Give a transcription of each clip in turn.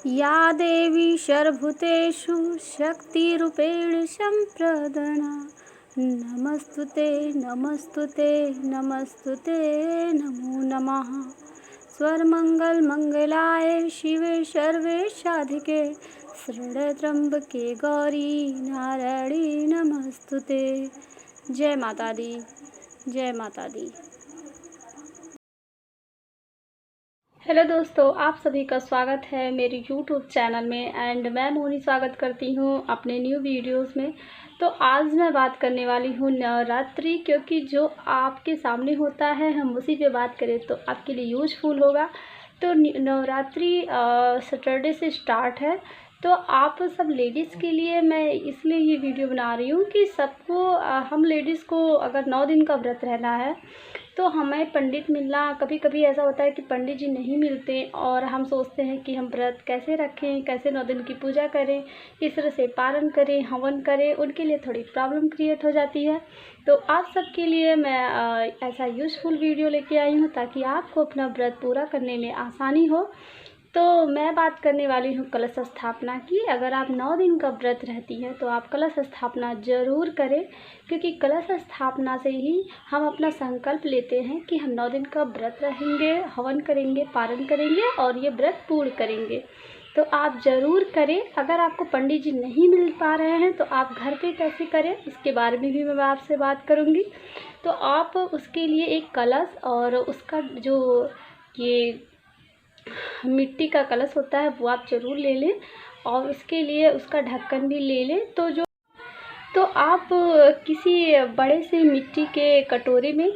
या देवी सर्वभूतेषु शक्तिरूपेण संप्रदना नमस्तुते नमस्तुते नमस्तुते नमो नमः। सर्वमंगलमंगलाय शिवे सर्वे साधिके शरण्ये गौरी नारायणी नमस्तुते। जय माता दी, जय माता दी। हेलो दोस्तों, आप सभी का स्वागत है मेरे यूट्यूब चैनल में एंड मैं मोनी स्वागत करती हूँ अपने न्यू वीडियोस में। तो आज मैं बात करने वाली हूँ नवरात्रि, क्योंकि जो आपके सामने होता है हम उसी पे बात करें तो आपके लिए यूजफुल होगा। तो नवरात्रि सैटरडे से स्टार्ट है, तो आप सब लेडीज़ के लिए मैं इसलिए ये वीडियो बना रही हूँ कि सबको हम लेडीज़ को अगर 9 दिन का व्रत रहना है तो हमें पंडित मिलना, कभी कभी ऐसा होता है कि पंडित जी नहीं मिलते और हम सोचते हैं कि हम व्रत कैसे रखें, कैसे 9 दिन की पूजा करें, किस तरह से पारण करें, हवन करें, उनके लिए थोड़ी प्रॉब्लम क्रिएट हो जाती है। तो आप सबके लिए मैं ऐसा यूज़फुल वीडियो लेके आई हूँ ताकि आपको अपना व्रत पूरा करने में आसानी हो। तो मैं बात करने वाली हूँ कलश स्थापना की। अगर आप 9 दिन का व्रत रहती हैं तो आप कलश स्थापना ज़रूर करें, क्योंकि कलश स्थापना से ही हम अपना संकल्प लेते हैं कि हम 9 दिन का व्रत रहेंगे, हवन करेंगे, पारण करेंगे और ये व्रत पूर्ण करेंगे। तो आप ज़रूर करें। अगर आपको पंडित जी नहीं मिल पा रहे हैं तो आप घर पे कैसे करें उसके बारे में भी मैं आपसे बात करूँगी। तो आप उसके लिए एक कलश और उसका जो ये मिट्टी का कलश होता है वो आप ज़रूर ले लें और उसके लिए उसका ढक्कन भी ले लें। तो आप किसी बड़े से मिट्टी के कटोरे में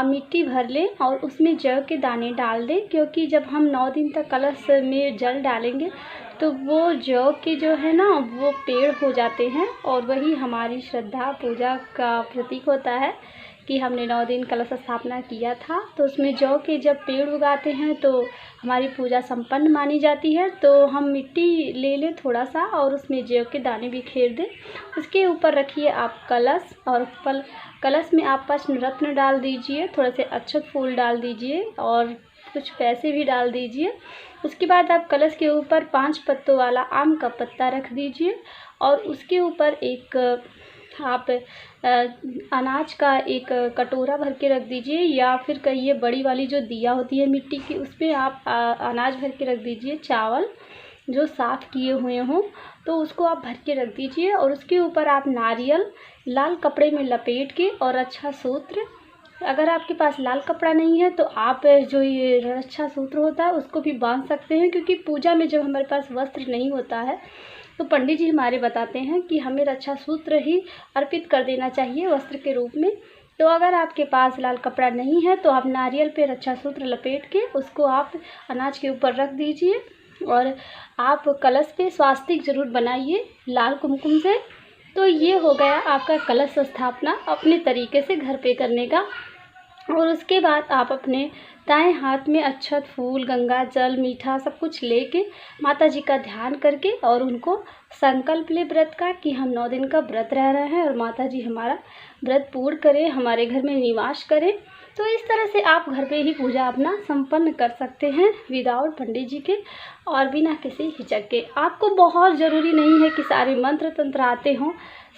मिट्टी भर लें और उसमें जौ के दाने डाल दें, क्योंकि जब हम 9 दिन तक कलश में जल डालेंगे तो वो जौ के जो है ना वो पेड़ हो जाते हैं और वही हमारी श्रद्धा पूजा का प्रतीक होता है कि हमने 9 दिन कलश स्थापना किया था। तो उसमें जौ के जब पेड़ उगाते हैं तो हमारी पूजा संपन्न मानी जाती है। तो हम मिट्टी ले लें थोड़ा सा और उसमें जौ के दाने भी खेर दें। उसके ऊपर रखिए आप कलश और कलश में आप पंचरत्न डाल दीजिए, थोड़े से अक्षत फूल डाल दीजिए और कुछ पैसे भी डाल दीजिए। उसके बाद आप कलश के ऊपर 5 पत्तों वाला आम का पत्ता रख दीजिए और उसके ऊपर एक आप अनाज का एक कटोरा भर के रख दीजिए, या फिर कहिए बड़ी वाली जो दिया होती है मिट्टी की उस पर आप अनाज भर के रख दीजिए, चावल जो साफ़ किए हुए हों तो उसको आप भर के रख दीजिए। और उसके ऊपर आप नारियल लाल कपड़े में लपेट के और अच्छा सूत्र, अगर आपके पास लाल कपड़ा नहीं है तो आप जो ये रक्षा सूत्र होता है उसको भी बांध सकते हैं, क्योंकि पूजा में जब हमारे पास वस्त्र नहीं होता है तो पंडित जी हमारे बताते हैं कि हमें रक्षा सूत्र ही अर्पित कर देना चाहिए वस्त्र के रूप में। तो अगर आपके पास लाल कपड़ा नहीं है तो आप नारियल पे रक्षा सूत्र लपेट के उसको आप अनाज के ऊपर रख दीजिए और आप कलश पे स्वास्तिक ज़रूर बनाइए लाल कुमकुम से। तो ये हो गया आपका कलश स्थापना अपने तरीके से घर पे करने का। और उसके बाद आप अपने दाएं हाथ में अक्षत फूल, गंगा जल, मीठा सब कुछ लेके माता जी का ध्यान करके और उनको संकल्प ले व्रत का कि हम 9 दिन का व्रत रह रहे हैं और माता जी हमारा व्रत पूर्ण करें, हमारे घर में निवास करें। तो इस तरह से आप घर पे ही पूजा अपना संपन्न कर सकते हैं विदाउट पंडित जी के और बिना किसी हिचक के। आपको बहुत ज़रूरी नहीं है कि सारे मंत्र तंत्र आते हों,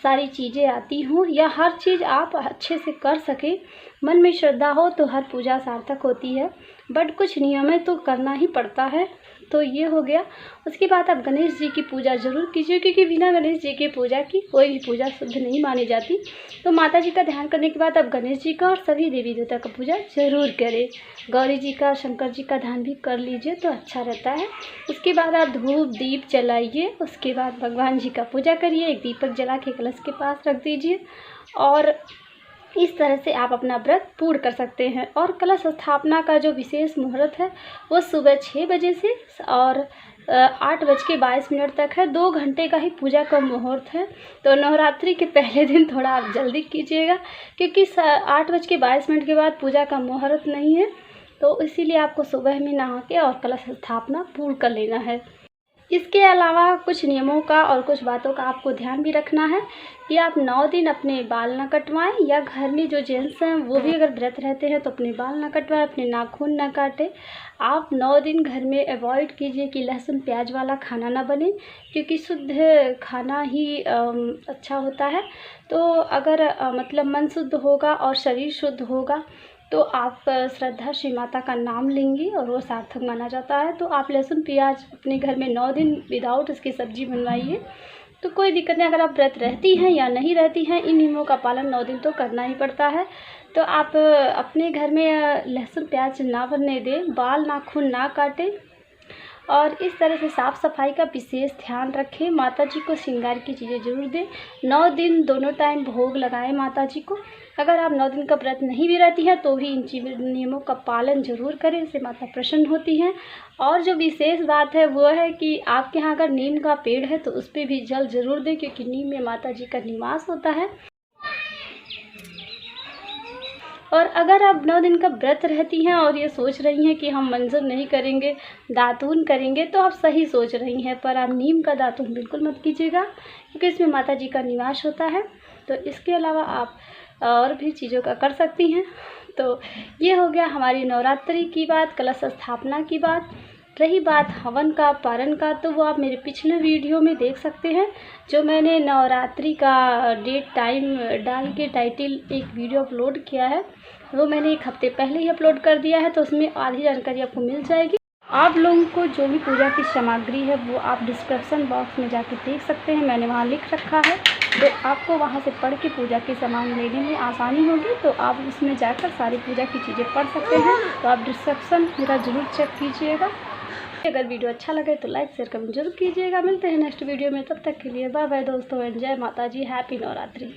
सारी चीज़ें आती हों, या हर चीज़ आप अच्छे से कर सकें। मन में श्रद्धा हो तो हर पूजा सार्थक होती है, बट कुछ नियम तो करना ही पड़ता है। तो ये हो गया। उसके बाद आप गणेश जी की पूजा ज़रूर कीजिए, क्योंकि बिना गणेश जी की पूजा की कोई भी पूजा शुद्ध नहीं मानी जाती। तो माता जी का ध्यान करने के बाद आप गणेश जी का और सभी देवी देवता का पूजा ज़रूर करें। गौरी जी का, शंकर जी का ध्यान भी कर लीजिए तो अच्छा रहता है। उसके बाद आप धूप दीप जलाइए। उसके बाद भगवान जी का पूजा करिए, एक दीपक जला के कलश के पास रख दीजिए और इस तरह से आप अपना व्रत पूर्ण कर सकते हैं। और कलश स्थापना का जो विशेष मुहूर्त है वो सुबह 6 बजे से और 8:22 तक है। 2 घंटे का ही पूजा का मुहूर्त है। तो नवरात्रि के पहले दिन थोड़ा आप जल्दी कीजिएगा, क्योंकि 8:22 के बाद पूजा का मुहूर्त नहीं है। तो इसीलिए आपको सुबह में नहा के और कलश स्थापना पूर्ण कर लेना है। इसके अलावा कुछ नियमों का और कुछ बातों का आपको ध्यान भी रखना है कि आप 9 दिन अपने बाल ना कटवाएं, या घर में जो जेंट्स हैं वो भी अगर व्रत रहते हैं तो अपने बाल ना कटवाएं, अपने नाखून ना काटें। आप 9 दिन घर में अवॉइड कीजिए कि लहसुन प्याज वाला खाना ना बने, क्योंकि शुद्ध खाना ही अच्छा होता है। तो अगर मतलब मन शुद्ध होगा और शरीर शुद्ध होगा तो आप श्रद्धा श्री माता का नाम लेंगी और वो सार्थक माना जाता है। तो आप लहसुन प्याज अपने घर में 9 दिन विदाउट इसकी सब्ज़ी बनवाइए, तो कोई दिक्कत नहीं। अगर आप व्रत रहती हैं या नहीं रहती हैं, इन नियमों का पालन 9 दिन तो करना ही पड़ता है। तो आप अपने घर में लहसुन प्याज ना बनने दें, बाल नाखून ना काटें और इस तरह से साफ़ सफाई का विशेष ध्यान रखें। माता जी को श्रृंगार की चीज़ें ज़रूर दें। 9 दिन दोनों टाइम भोग लगाएं माता जी को। अगर आप 9 दिन का व्रत नहीं भी रहती हैं तो भी इन नियमों का पालन ज़रूर करें, इससे माता प्रसन्न होती हैं। और जो विशेष बात है वो है कि आपके यहाँ अगर नीम का पेड़ है तो उस पर भी जल ज़रूर दें, क्योंकि नीम में माता जी का निवास होता है। और अगर आप 9 दिन का व्रत रहती हैं और ये सोच रही हैं कि हम मंजन नहीं करेंगे, दातून करेंगे, तो आप सही सोच रही हैं, पर आप नीम का दातून बिल्कुल मत कीजिएगा, क्योंकि इसमें माता जी का निवास होता है। तो इसके अलावा आप और भी चीज़ों का कर सकती हैं। तो ये हो गया हमारी नवरात्रि की बात, कलश स्थापना की बात। रही बात हवन का, पारण का, तो वो आप मेरे पिछले वीडियो में देख सकते हैं, जो मैंने नवरात्रि का डेट टाइम डाल के टाइटल एक वीडियो अपलोड किया है, वो मैंने 1 हफ्ते पहले ही अपलोड कर दिया है। तो उसमें आधी जानकारी आपको मिल जाएगी। आप लोगों को जो भी पूजा की सामग्री है वो आप डिस्क्रिप्शन बॉक्स में जाके देख सकते हैं, मैंने वहाँ लिख रखा है। तो आपको वहाँ से पढ़ के पूजा के सामान लेने में आसानी होगी, तो आप उसमें जाकर सारी पूजा की चीज़ें पढ़ सकते हैं। तो आप डिस्क्रिप्शन मेरा ज़रूर चेक कीजिएगा। अगर वीडियो अच्छा लगे तो लाइक शेयर कमेंट जरूर कीजिएगा। मिलते हैं नेक्स्ट वीडियो में, तब तक के लिए बाय बाय दोस्तों, एंजॉय माता जी, हैप्पी नवरात्रि।